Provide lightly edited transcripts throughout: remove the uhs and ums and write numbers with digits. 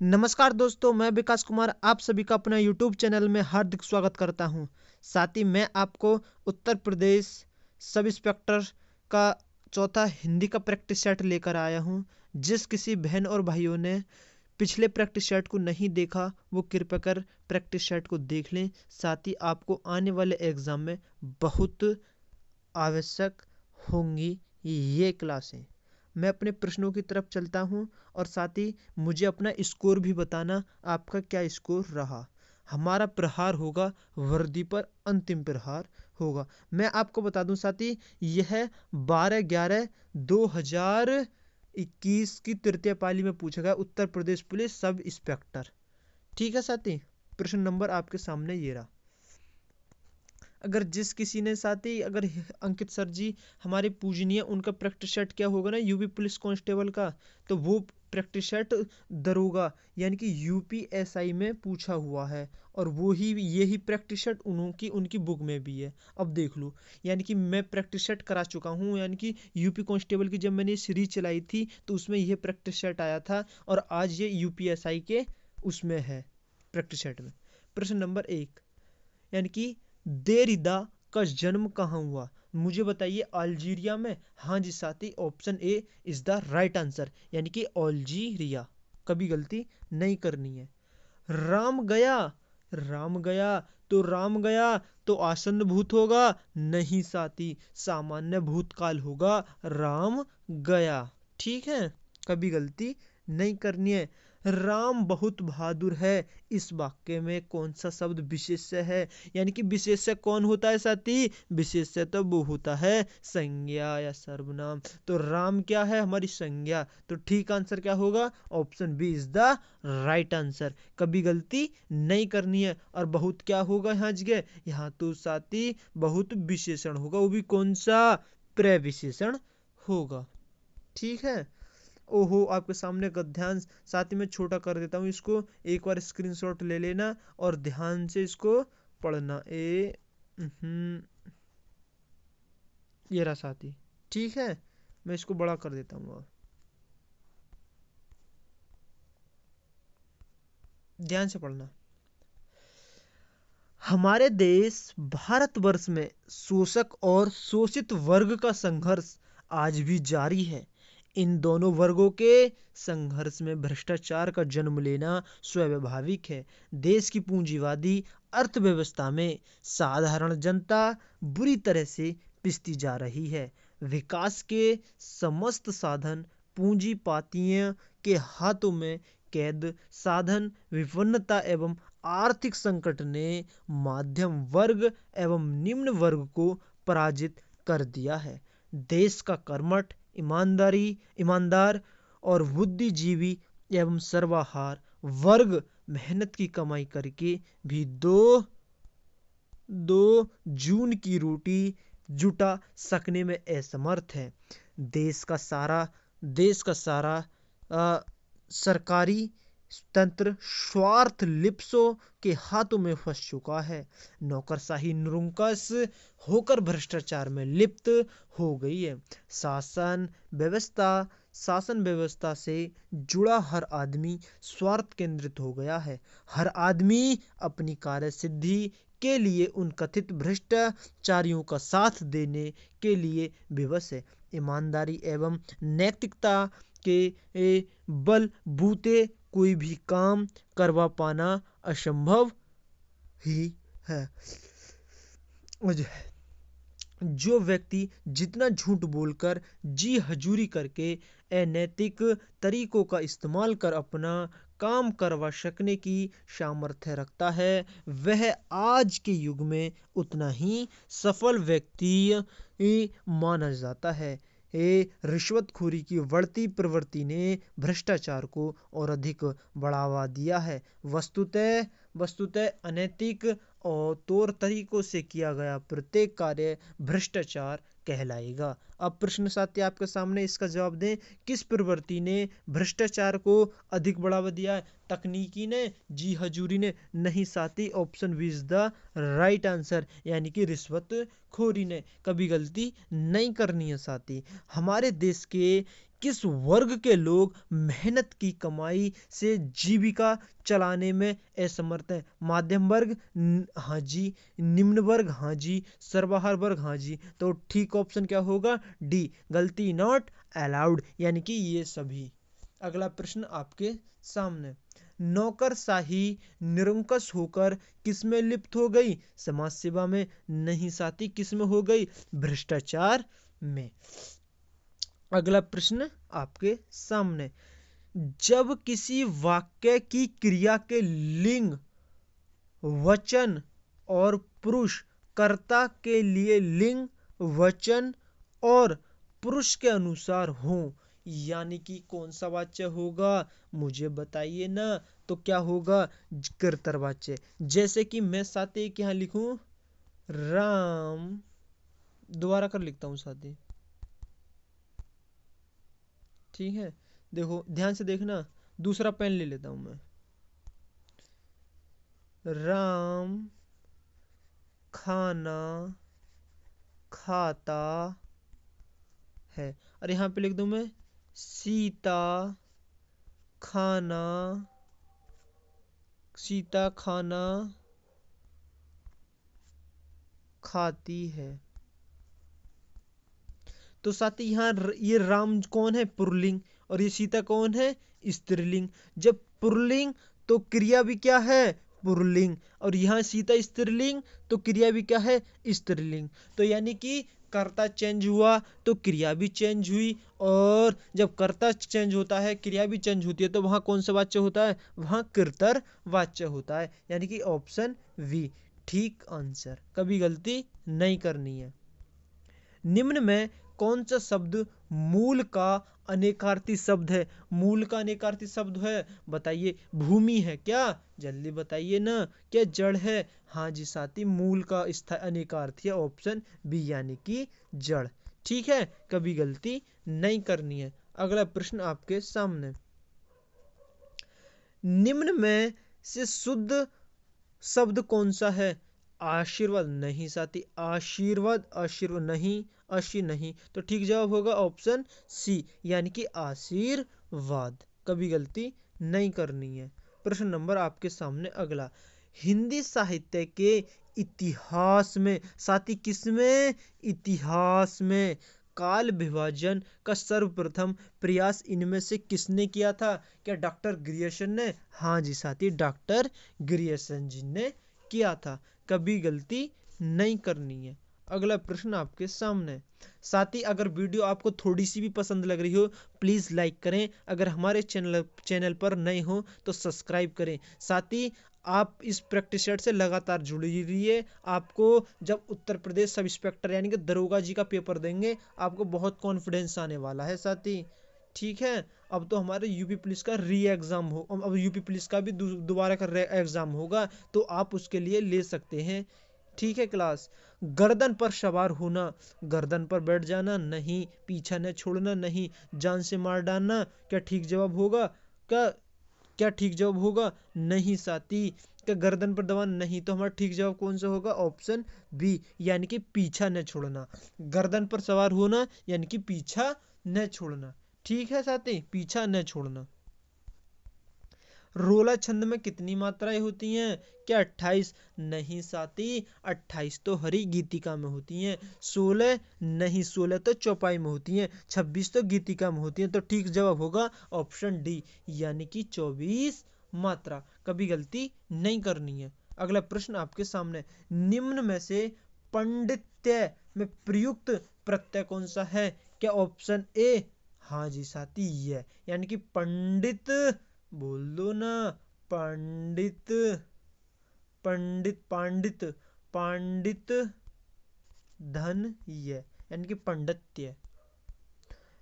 नमस्कार दोस्तों, मैं विकास कुमार आप सभी का अपना यूट्यूब चैनल में हार्दिक स्वागत करता हूं। साथ ही मैं आपको उत्तर प्रदेश सब इंस्पेक्टर का चौथा हिंदी का प्रैक्टिस सेट लेकर आया हूं। जिस किसी बहन और भाइयों ने पिछले प्रैक्टिस सेट को नहीं देखा वो कृपया कर प्रैक्टिस सेट को देख लें। साथ ही आपको आने वाले एग्ज़ाम में बहुत आवश्यक होंगी ये क्लासें। मैं अपने प्रश्नों की तरफ चलता हूँ और साथ ही मुझे अपना स्कोर भी बताना, आपका क्या स्कोर रहा। हमारा प्रहार होगा वर्दी पर, अंतिम प्रहार होगा। मैं आपको बता दूं साथी, यह 12/11/2021 की तृतीय पाली में पूछा गया Uttar Pradesh police sub inspector. ठीक है साथी, प्रश्न नंबर आपके सामने ये रहा। अगर जिस किसी ने साथी अगर अंकित सर जी हमारे पूजनीय, उनका प्रैक्टिस सेट क्या होगा ना यूपी पुलिस कांस्टेबल का, तो वो प्रैक्टिस सेट दरोगा यानी कि यूपीएसआई में पूछा हुआ है और वो ही यही प्रैक्टिस सेट उनकी उनकी बुक में भी है। अब देख लो, यानी कि मैं प्रैक्टिस सेट करा चुका हूँ, यानी कि यूपी कांस्टेबल की जब मैंने सीरीज चलाई थी तो उसमें यह प्रैक्टिस सेट आया था और आज ये यूपीएसआई के उसमें है प्रैक्टिस सेट में। प्रश्न नंबर 1, यानी कि देरिदा का जन्म कहाँ हुआ? मुझे बताइए, अल्जीरिया में। हाँ जी साथी, option A is the right answer, यानी कि अल्जीरिया। कभी गलती नहीं करनी है। राम गया, राम गया राम गया तो आसन्न भूत होगा? नहीं साथी, सामान्य भूतकाल होगा राम गया। ठीक है, कभी गलती नहीं करनी है। राम बहुत बहादुर है, इस वाक्य में कौन सा शब्द विशेष्य है? यानी कि विशेष्य कौन होता है साथी? विशेष्य तो वो होता है संज्ञा या सर्वनाम। तो राम क्या है? हमारी संज्ञा। तो ठीक आंसर क्या होगा? Option B is the right answer. कभी गलती नहीं करनी है। और बहुत क्या होगा यहाँ जगह? यहाँ तो साथी बहुत विशेषण होगा, वो भी कौन सा? प्रविशेषण होगा। ठीक है। ओहो, आपके सामने गद्यांश साथ ही मैं छोटा कर देता हूँ इसको, एक बार स्क्रीनशॉट ले लेना और ध्यान से इसको पढ़ना। ये रहा साथी। ठीक है, मैं इसको बड़ा कर देता हूँ। अब ध्यान से पढ़ना। हमारे देश भारतवर्ष में शोषक और शोषित वर्ग का संघर्ष आज भी जारी है। इन दोनों वर्गों के संघर्ष में भ्रष्टाचार का जन्म लेना स्वाभाविक है। देश की पूंजीवादी अर्थव्यवस्था में साधारण जनता बुरी तरह से पिसती जा रही है। विकास के समस्त साधन पूंजीपतियों के हाथों में कैद। साधन विपन्नता एवं आर्थिक संकट ने मध्यम वर्ग एवं निम्न वर्ग को पराजित कर दिया है। देश का कर्मठ, ईमानदार और बुद्धिजीवी एवं सर्वहारा वर्ग मेहनत की कमाई करके भी दो जून की रोटी जुटा सकने में असमर्थ है। देश का सारा सरकारी तंत्र स्वार्थ लिप्सों के हाथों में फंस चुका है। नौकरशाही निरंकुश होकर भ्रष्टाचार में लिप्त हो गई है। शासन व्यवस्था से जुड़ा हर आदमी स्वार्थ केंद्रित हो गया है। हर आदमी अपनी कार्य सिद्धि के लिए उन कथित भ्रष्टाचारियों का साथ देने के लिए विवश है। ईमानदारी एवं नैतिकता के बल बूते कोई भी काम करवा पाना असंभव ही है। जो व्यक्ति जितना झूठ बोलकर, जी हजूरी करके, अनैतिक तरीकों का इस्तेमाल कर अपना काम करवा सकने की सामर्थ्य रखता है, वह आज के युग में उतना ही सफल व्यक्ति माना जाता है। रिश्वतखोरी की बढ़ती प्रवृत्ति ने भ्रष्टाचार को और अधिक बढ़ावा दिया है। वस्तुतः अनैतिक और तौर तरीकों से किया गया प्रत्येक कार्य भ्रष्टाचार कहलाएगा। अब प्रश्न साथी आपके सामने, इसका जवाब दें। किस प्रवृत्ति ने भ्रष्टाचार को अधिक बढ़ावा दिया है? तकनीकी ने? जी हजूरी ने? नहीं साथी, option B is the right answer, यानी कि रिश्वतखोरी ने। कभी गलती नहीं करनी है साथी। हमारे देश के किस वर्ग के लोग मेहनत की कमाई से जीविका चलाने में असमर्थ हैं? मध्यम वर्ग हाँ जी, निम्न वर्ग हाँ जी, सर्वहारा वर्ग हाँ जी। तो ठीक ऑप्शन क्या होगा? डी, गलती, नॉट अलाउड, यानी कि ये सभी। अगला प्रश्न आपके सामने, नौकरशाही निरंकुश होकर किसमें लिप्त हो गई? समाज सेवा में। नहीं साथी, किसमें हो गई? भ्रष्टाचार में। अगला प्रश्न आपके सामने, जब किसी वाक्य की क्रिया के लिंग, वचन और पुरुष कर्ता के लिए लिंग, वचन और पुरुष के अनुसार हो, यानी कि कौन सा वाच्य होगा? मुझे बताइए ना। तो क्या होगा? कर्तृवाच्य। जैसे कि मैं साथी एक यहाँ लिखूं, राम, दोबारा कर लिखता हूं साथी, ठीक है। देखो ध्यान से देखना, दूसरा पेन ले लेता हूं मैं। राम खाना खाता है, और यहाँ पे लिख दूं मैं, सीता खाना खाती है। तो साथ ही यहाँ ये राम कौन है? पुल्लिंग, और ये सीता कौन है? स्त्रीलिंग। जब पुल्लिंग तो क्रिया भी क्या है? पुल्लिंग। और यहाँ सीता स्त्रीलिंग तो क्रिया भी क्या है? स्त्रीलिंग। तो यानी कि कर्ता चेंज हुआ तो क्रिया भी चेंज हुई, और जब कर्ता चेंज होता है, क्रिया भी चेंज होती है, तो वहां कौन सा वाच्य होता है? वहां कर्तृवाच्य होता है, यानी कि ऑप्शन वी ठीक आंसर। कभी गलती नहीं करनी है। निम्न में कौन सा शब्द मूल का अनेकार्थी शब्द है? मूल का अनेकार्थी शब्द है, बताइए। भूमि है क्या? जल्दी बताइए ना। क्या जड़ है? हाँ जी साथी, मूल का अनेकार्थी है, ऑप्शन बी, यानी कि जड़। ठीक है, कभी गलती नहीं करनी है। अगला प्रश्न आपके सामने, निम्न में से शुद्ध शब्द कौन सा है? आशीर्वाद। नहीं साथी, आशीर्वाद नहीं, अशी नहीं। तो ठीक जवाब होगा ऑप्शन सी, यानी कि आशीर्वाद। कभी गलती नहीं करनी है। प्रश्न नंबर आपके सामने अगला, हिंदी साहित्य के इतिहास में, साथी किसमें? इतिहास में काल विभाजन का सर्वप्रथम प्रयास इनमें से किसने किया था? क्या डॉक्टर ग्रियर्सन ने? हाँ जी साथी, डॉक्टर ग्रियर्सन जी ने किया था। कभी गलती नहीं करनी है। अगला प्रश्न आपके सामने, साथी अगर वीडियो आपको थोड़ी सी भी पसंद लग रही हो, प्लीज लाइक करें। अगर हमारे चैनल पर नए हो तो सब्सक्राइब करें। साथी आप इस प्रैक्टिस सेट से लगातार जुड़ी रहिए। आपको जब उत्तर प्रदेश सब इंस्पेक्टर यानी कि दरोगा जी का पेपर देंगे, आपको बहुत कॉन्फिडेंस आने वाला है साथी। ठीक है, अब तो हमारे यूपी पुलिस का री एग्जाम हो, अब यूपी पुलिस का भी दोबारा का एग्जाम होगा, तो आप उसके लिए ले सकते हैं। ठीक है क्लास, गर्दन पर सवार होना, गर्दन पर बैठ जाना नहीं, पीछा न छोड़ना नहीं, जान से मार डालना, क्या ठीक जवाब होगा? क्या क्या ठीक जवाब होगा? नहीं साथी, क्या गर्दन पर दबाना नहीं। तो हमारा ठीक जवाब कौन सा होगा? ऑप्शन बी, यानी कि पीछा न छोड़ना। गर्दन पर सवार होना यानी कि पीछा न छोड़ना। ठीक है साथी, पीछा न छोड़ना। रोला छंद में कितनी मात्राएं होती हैं? क्या 28? नहीं साथी, 28 तो हरी गीतिका में होती हैं। 16? नहीं, 16 तो चौपाई में होती हैं। 26 तो गीतिका में होती हैं। तो ठीक जवाब होगा ऑप्शन डी, यानी कि 24 मात्रा। कभी गलती नहीं करनी है। अगला प्रश्न आपके सामने, निम्न में से पंडित्य में प्रयुक्त प्रत्यय कौन सा है? क्या ऑप्शन ए? हाँ जी साथी, ये यानी कि पंडित, बोल दो ना, पंडित, पांडित, पांडित धन, ये यानी कि पंडित्य।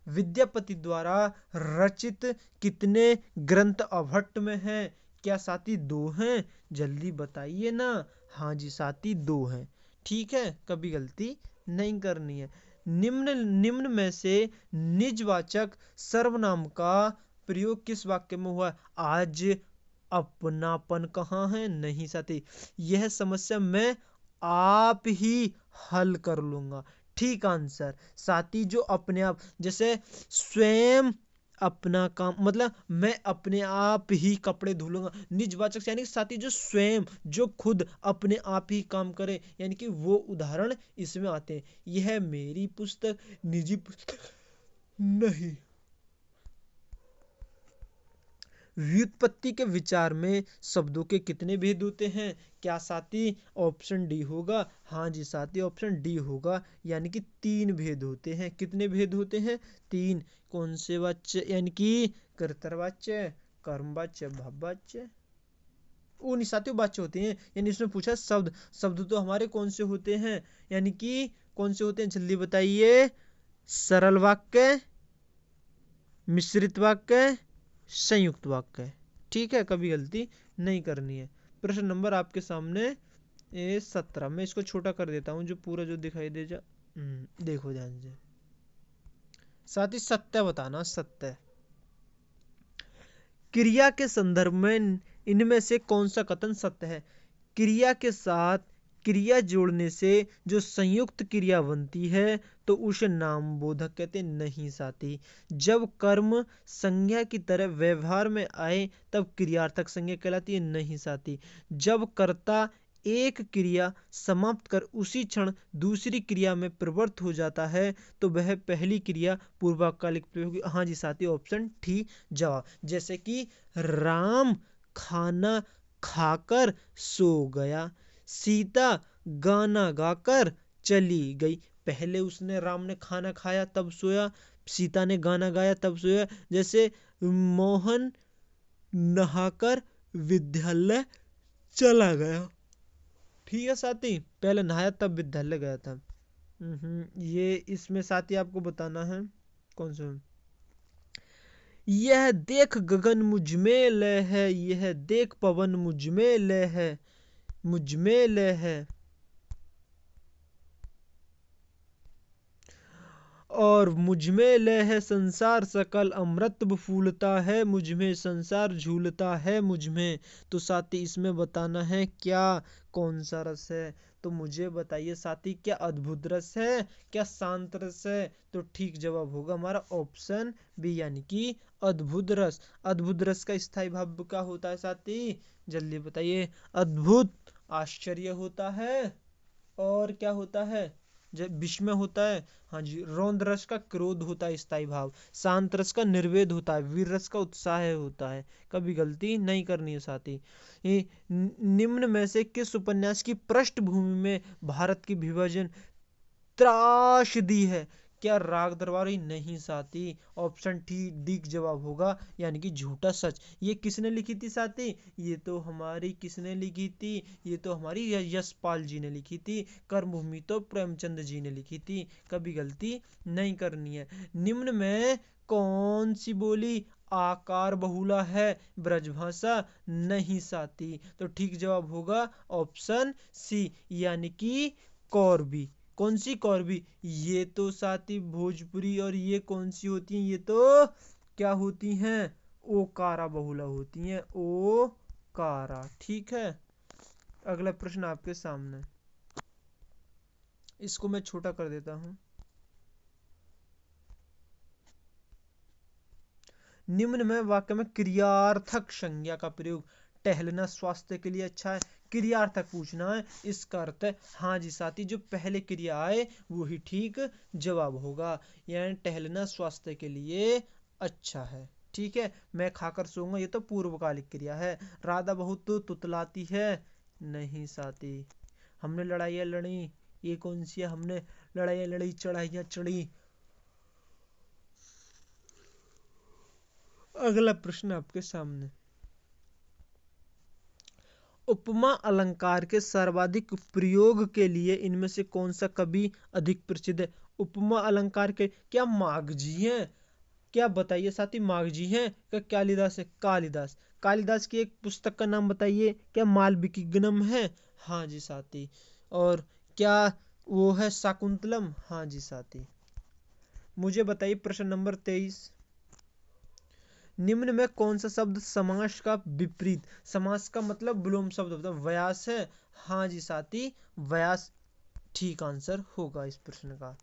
विद्यापति द्वारा रचित कितने ग्रंथ अभट्ट में हैं? क्या साथी 2 हैं? जल्दी बताइए ना। हाँ जी साथी, 2 हैं। ठीक है, कभी गलती नहीं करनी है। निम्न में से निजवाचक सर्वनाम का प्रयोग किस वाक्य में हुआ? आज अपनापन कहाँ है? नहीं साथी, यह समस्या मैं आप ही हल कर लूंगा। ठीक आंसर साथी। जो अपने आप, जैसे स्वयं अपना काम, मतलब मैं अपने आप ही कपड़े धो लूंगा, निजवाचक यानी कि साथी जो स्वयं, जो खुद अपने आप ही काम करे, यानी कि वो उदाहरण इसमें आते हैं। यह मेरी पुस्तक, निजी पुस्तक नहीं। व्युत्पत्ति के विचार में शब्दों के कितने भेद होते हैं? क्या साथी ऑप्शन डी होगा? हाँ जी साथी, ऑप्शन डी होगा, यानी कि 3 भेद होते हैं। कितने भेद होते हैं? 3। कौन से वाच्य? यानी कि कर्तृवाच्य, कर्मवाच्य, भाववाच्य। वो नहीं साथियों, वाच्य होते हैं। यानी इसमें पूछा शब्द, शब्द तो हमारे कौन से होते हैं, यानी कि कौन से होते हैं, जल्दी बताइए। सरल वाक्य, मिश्रित वाक्य, संयुक्त वाक्य। ठीक है, कभी गलती नहीं करनी है। प्रश्न नंबर आपके सामने 17। मैं इसको छोटा कर देता हूँ, जो पूरा जो दिखाई दे जा। देखो ध्यान से साथ ही, सत्य बताना, सत्य। क्रिया के संदर्भ में इनमें से कौन सा कथन सत्य है? क्रिया के साथ क्रिया जोड़ने से जो संयुक्त क्रिया बनती है तो उसे नामबोधक कहते नहीं साथी। जब कर्म संज्ञा की तरह व्यवहार में आए तब क्रियार्थक संज्ञा कहलाती है नहीं साथी। जब कर्ता एक क्रिया समाप्त कर उसी क्षण दूसरी क्रिया में प्रवृत्त हो जाता है तो वह पहली क्रिया पूर्वकालिक प्रयोग। हाँ जी साथी, ऑप्शन ठीक जवाब। जैसे कि राम खाना खाकर सो गया, सीता गाना गाकर चली गई। पहले उसने, राम ने खाना खाया तब सोया, सीता ने गाना गाया तब सोया। जैसे मोहन नहाकर विद्यालय चला गया। ठीक है साथी, पहले नहाया तब विद्यालय गया था। ये इसमें साथी आपको बताना है कौन सा। यह देख गगन मुझ में लय है, यह देख पवन मुझ में लय है, मुझ में लय है। और मुझ में लय है संसार सकल, अमृत फूलता है मुझ में, संसार झूलता है मुझ में। तो साथी इसमें बताना है क्या कौन सा रस है। तो मुझे बताइए साथी, क्या अद्भुत रस है, क्या शांत रस है? तो ठीक जवाब होगा हमारा ऑप्शन बी, यानी कि अद्भुत रस। अद्भुत रस का स्थायी भाव क्या होता है साथी? जल्दी बताइए। अद्भुत आश्चर्य होता है, और क्या होता है? जब विस्मय होता है। हाँ जी, रौद्र रस का क्रोध होता है स्थायी भाव, शांत रस का निर्वेद होता है, वीर रस का उत्साह होता है। कभी गलती नहीं करनी है साथी। ये निम्न में से किस उपन्यास की पृष्ठभूमि में भारत की विभाजन त्रासदी है? क्या राग दरबारी? नहीं साथी, ऑप्शन डी जवाब होगा, यानी कि झूठा सच। ये किसने लिखी थी साथी? ये तो हमारी किसने लिखी थी? ये तो हमारी यशपाल जी ने लिखी थी। कर्मभूमि तो प्रेमचंद जी ने लिखी थी। कभी गलती नहीं करनी है। निम्न में कौन सी बोली आकार बहुला है? ब्रजभाषा? नहीं साथी, तो ठीक जवाब होगा ऑप्शन सी, यानी कि कौरवी। कौन सी कौरवी? ये तो साथी भोजपुरी, और ये कौन सी होती हैं? ये तो क्या होती हैं? ओकारा बहुला होती हैं, ओकारा। ठीक है, अगला प्रश्न आपके सामने, इसको मैं छोटा कर देता हूं। निम्न में वाक्य में क्रियार्थक संज्ञा का प्रयोग। टहलना स्वास्थ्य के लिए अच्छा है, क्रियार्थक पूछना है, इसका अर्थ है हाँ जी साथी, जो पहले क्रिया आए वो ही ठीक जवाब होगा। यानी टहलना स्वास्थ्य के लिए अच्छा है। ठीक है, मैं खाकर सोऊंगा, ये तो पूर्वकालिक क्रिया है। राधा बहुत तुतलाती है, नहीं साथी। हमने लड़ाइयाँ लड़ी, ये कौन सी है? हमने लड़ाइयाँ लड़ी, चढ़ाइयाँ चढ़ी। अगला प्रश्न आपके सामने, उपमा अलंकार के सर्वाधिक प्रयोग के लिए इनमें से कौन सा कवि अधिक प्रसिद्ध है? उपमा अलंकार के, क्या मागजी हैं? क्या बताइए साथी, मागजी हैं? क्या कालिदास है? कालिदास। कालिदास की एक पुस्तक का नाम बताइए। क्या मालविकी गणम है? हाँ जी साथी। और क्या वो है शाकुंतलम? हाँ जी साथी। मुझे बताइए प्रश्न नंबर 23। निम्न में कौन सा शब्द समास का विपरीत? समास का मतलब विलोम शब्द होता है, व्यास है। हाँ जी साथी, व्यास ठीक आंसर होगा इस प्रश्न का।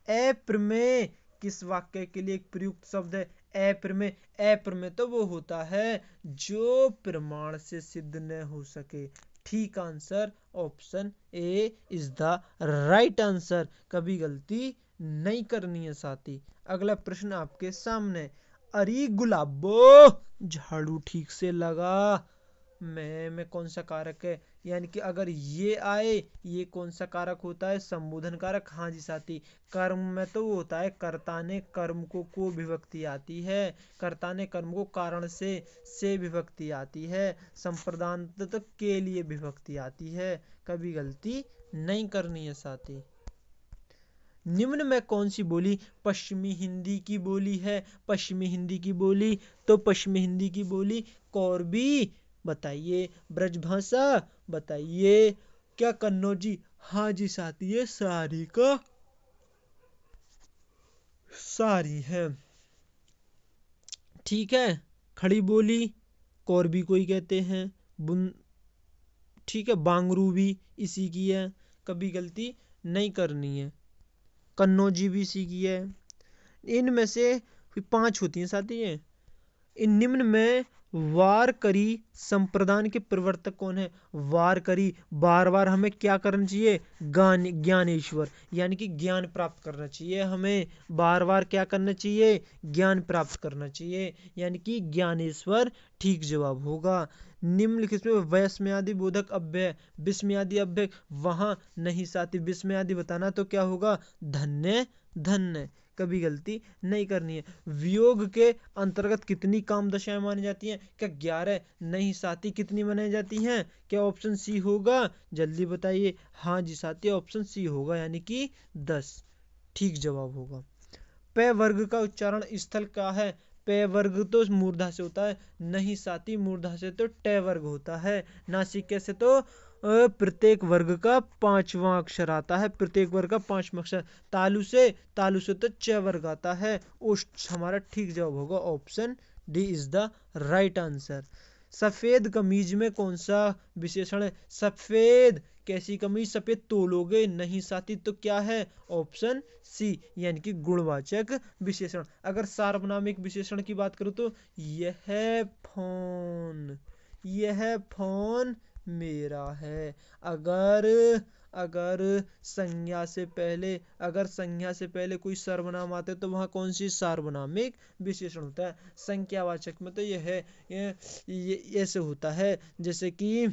अप्रमेय किस वाक्य के लिए एक प्रयुक्त शब्द है? अप्रमेय। अप्रमेय तो वो होता है जो प्रमाण से सिद्ध न हो सके। ठीक answer option A is the right answer. कभी गलती नहीं करनी है साथी। अगला प्रश्न आपके सामने। अरे गुलाबो, झाड़ू ठीक से लगा। में कौन सा कारक है? यानी कि अगर ये आए, ये कौन सा कारक होता है? संबोधन कारक। हाँ जी साथी। कर्म में तो वो होता है कर्ता ने कर्म को विभक्ति आती है, कर्ता ने कर्म को कारण से विभक्ति आती है, संप्रदानार्थ के लिए विभक्ति आती है। कभी गलती नहीं करनी है साथी। निम्न में कौन सी बोली पश्चिमी हिंदी की बोली है? पश्चिमी हिंदी की बोली, तो पश्चिमी हिंदी की बोली कोरबी, बताइए ब्रजभाषा, बताइए क्या कन्नौजी। हाँ जी साथी, ये सारी का सारी है। ठीक है। खड़ी बोली कोरबी को ही कहते हैं। बुन ठीक है, बांगरू भी इसी की है। कभी गलती नहीं करनी है। कन्नौजी भी इसी की है। इनमें से 5 होती हैं साथी ये। इन निम्न में वारकरी संप्रदान के प्रवर्तक कौन है? वारकरी, बार बार हमें क्या करना चाहिए? ज्ञानेश्वर, यानी कि ज्ञान प्राप्त करना चाहिए। हमें बार बार क्या करना चाहिए? ज्ञान प्राप्त करना चाहिए, यानी कि ज्ञानेश्वर ठीक जवाब होगा। निम्नलिखित में वैस्म्यादि बोधक अव्यय, विस्मयादि अव्यय वहां नहीं साथी। विस्मयादि बताना तो क्या होगा? धन्य धन्य। कभी गलती नहीं करनी है। वियोग के अंतर्गत कितनी काम दशाएं मानी जाती हैं? क्या 11? नहीं साथी, कितनी मानी जाती हैं? क्या ऑप्शन सी होगा? जल्दी बताइए। हाँ जी साथी, ऑप्शन सी होगा, यानी कि 10 ठीक जवाब होगा। पे वर्ग का उच्चारण स्थल क्या है? पे वर्ग तो मूर्धा से होता है। नहीं साथी, मूर्धा से तो टे वर्ग होता है। नासिका से तो प्रत्येक वर्ग का 5वां अक्षर आता है। प्रत्येक वर्ग का 5वां अक्षर। तालु से तो च वर्ग आता है। ओष्ठ हमारा ठीक जवाब होगा, option D is the right answer. सफेद कमीज में कौन सा विशेषण है? सफेद कैसी कमीज? सफेद तोलोगे? नहीं साथी, तो क्या है? ऑप्शन सी, यानी कि गुणवाचक विशेषण। अगर सार्वनामिक विशेषण की बात करूं तो यह फोन मेरा है। अगर अगर संज्ञा से पहले कोई सर्वनाम आते तो वहां कौन सी सार्वनामिक विशेषण होता है? संख्यावाचक में तो यह है, ये ऐसे होता है जैसे कि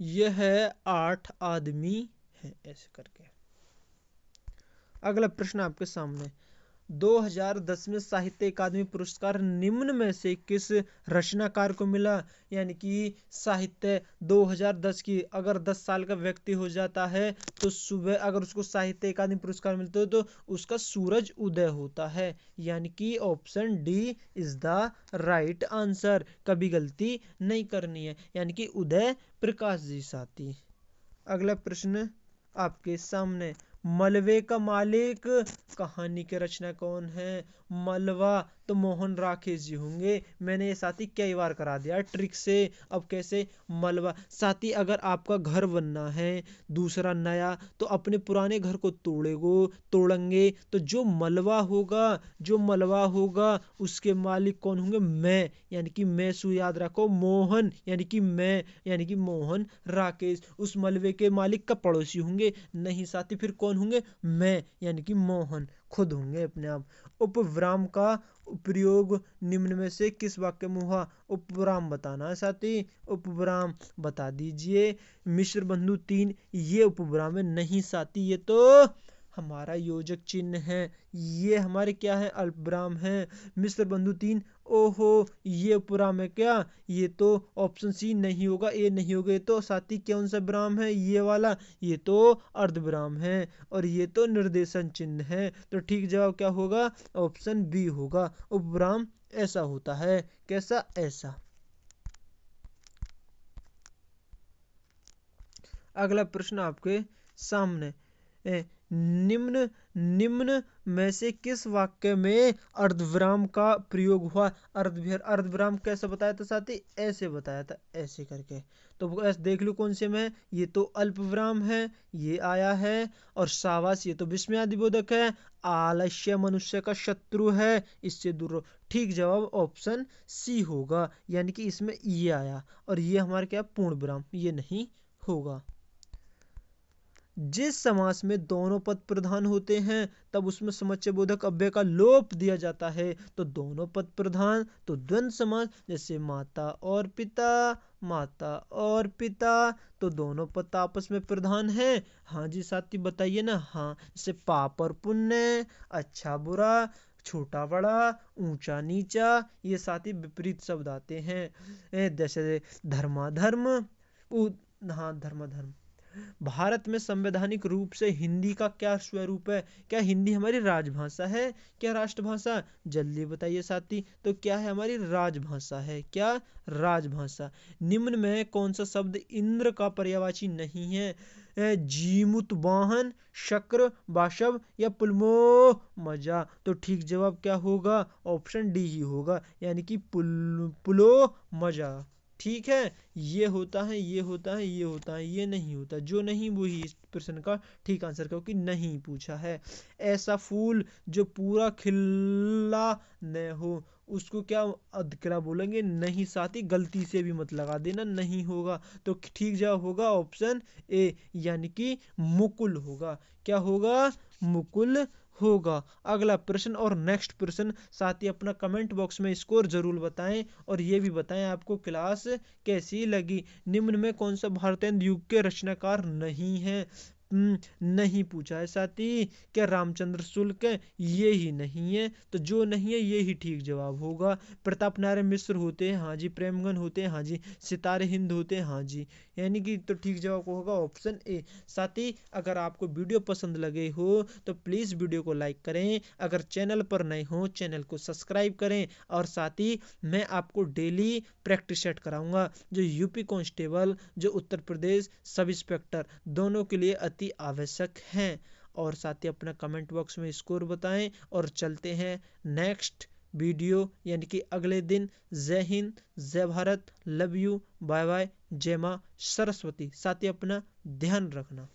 यह 8 आदमी है, ऐसे करके। अगला प्रश्न आपके सामने। 2010 में साहित्य अकादमी पुरस्कार निम्न में से किस रचनाकार को मिला? यानी कि साहित्य 2010 की, अगर 10 साल का व्यक्ति हो जाता है तो सुबह अगर उसको साहित्य अकादमी पुरस्कार मिलता है तो उसका सूरज उदय होता है, यानी कि option D is the right answer. कभी गलती नहीं करनी है, यानी कि उदय प्रकाश जी साथी। अगला प्रश्न आपके सामने। मलबे का मालिक कहानी के रचना कौन है? मलबा तो मोहन राकेश जी होंगे। मैंने ये साथी कई बार करा दिया ट्रिक से। अब कैसे? मलबा साथी, अगर आपका घर बनना है दूसरा नया, तो अपने पुराने घर को तोड़ेंगे तो जो मलबा होगा उसके मालिक कौन होंगे? मैं, यानी कि मैं सु याद रखो। मोहन यानी कि मैं, यानी कि मोहन राकेश उस मलबे के मालिक का पड़ोसी होंगे। नहीं साथी, फिर कौन होंगे? मैं, यानी कि मोहन खुद होंगे अपने आप। उपविराम का प्रयोग निम्न में से किस वाक्य में हुआ? उपविराम बताना है साथी। उपविराम बता दीजिए। मिश्र बंधु 3 ये उपविराम है? नहीं साथी, ये तो हमारा योजक चिन्ह है। ये हमारे क्या है? अल्पविराम है। मिश्र बंधु 3, ओहो ये उपविराम है क्या? ये तो ऑप्शन सी नहीं होगा, ए नहीं होगा। ये तो साथी कौन सा विराम है? ये वाला, ये तो अर्धविराम है। और ये तो निर्देशन चिन्ह है। तो ठीक जवाब क्या होगा? ऑप्शन बी होगा। उपविराम ऐसा होता है। कैसा? ऐसा। अगला प्रश्न आपके सामने। निम्न निम्न में से किस वाक्य में अर्धविराम का प्रयोग हुआ। अर्धविराम कैसे बताया था साथी, ऐसे बताया था, ऐसे करके। तो ऐसे देख लो कौन से में, ये तो अल्प विराम है, ये आया है। और शाबाश, ये तो विस्मयादिबोधक है। आलस्य मनुष्य का शत्रु है, इससे दूर रहो। ठीक जवाब ऑप्शन सी होगा, यानी कि इसमें ये आया। और ये हमारे क्या, पूर्ण विराम, ये नहीं होगा। जिस समास में दोनों पद प्रधान होते हैं तब उसमें समुच्चय बोधक अव्यय का लोप दिया जाता है। तो दोनों पद प्रधान तो द्वंद्व समास, जैसे माता और पिता, माता और पिता, तो दोनों पद आपस में प्रधान है। हाँ जी साथी बताइए ना। हाँ, जैसे पाप और पुण्य, अच्छा बुरा, छोटा बड़ा, ऊंचा नीचा, ये साथी विपरीत शब्द आते हैं। जैसे धर्माधर्म, हाँ धर्माधर्म। भारत में संवैधानिक रूप से हिंदी का क्या स्वरूप है। क्या हिंदी हमारी राजभाषा है, क्या राष्ट्रभाषा? जल्दी बताइए साथी। तो क्या है, हमारी राजभाषा है। क्या, राजभाषा। निम्न में कौन सा शब्द इंद्र का पर्यायवाची नहीं है? जीमुत वाहन, शक्र, बाशव या पुलमो मजा। तो ठीक जवाब क्या होगा, ऑप्शन डी ही होगा, यानी कि पुलो मजा। ठीक है, ये होता है, ये होता है, ये होता है, ये नहीं होता। जो नहीं वो ही इस प्रश्न का ठीक आंसर, क्योंकि नहीं पूछा है। ऐसा फूल जो पूरा खिला न हो, उसको क्या अधकिरा बोलेंगे? नहीं साथी, गलती से भी मत लगा देना, नहीं होगा। तो ठीक जवाब होगा ऑप्शन ए, यानी कि मुकुल होगा। क्या होगा, मुकुल होगा। अगला प्रश्न और नेक्स्ट प्रश्न साथ ही अपना कमेंट बॉक्स में स्कोर जरूर बताएं, और ये भी बताएं आपको क्लास कैसी लगी। निम्न में कौन सा भारतेंदु युग के रचनाकार नहीं है? नहीं पूछा है साथी। क्या रामचंद्र शुक्ल ये ही नहीं है, तो जो नहीं है ये ही ठीक जवाब होगा। प्रताप नारायण मिश्र होते हैं, हाँ जी। प्रेमगन होते हैं, हाँ जी। सितारे हिंद होते हैं, हाँ जी। यानी कि तो ठीक जवाब होगा ऑप्शन ए। साथी अगर आपको वीडियो पसंद लगे हो तो प्लीज़ वीडियो को लाइक करें, अगर चैनल पर नए हो चैनल को सब्सक्राइब करें। और साथ ही मैं आपको डेली प्रैक्टिस सेट कराऊंगा, जो यूपी कांस्टेबल, जो उत्तर प्रदेश सब इंस्पेक्टर, दोनों के लिए अति आवश्यक हैं। और साथ ही अपना कमेंट बॉक्स में स्कोर बताएं, और चलते हैं नेक्स्ट वीडियो यानी कि अगले दिन। जय हिंद, जय Bharat, love you, bye bye, जय माँ सरस्वती। साथ ही अपना ध्यान रखना।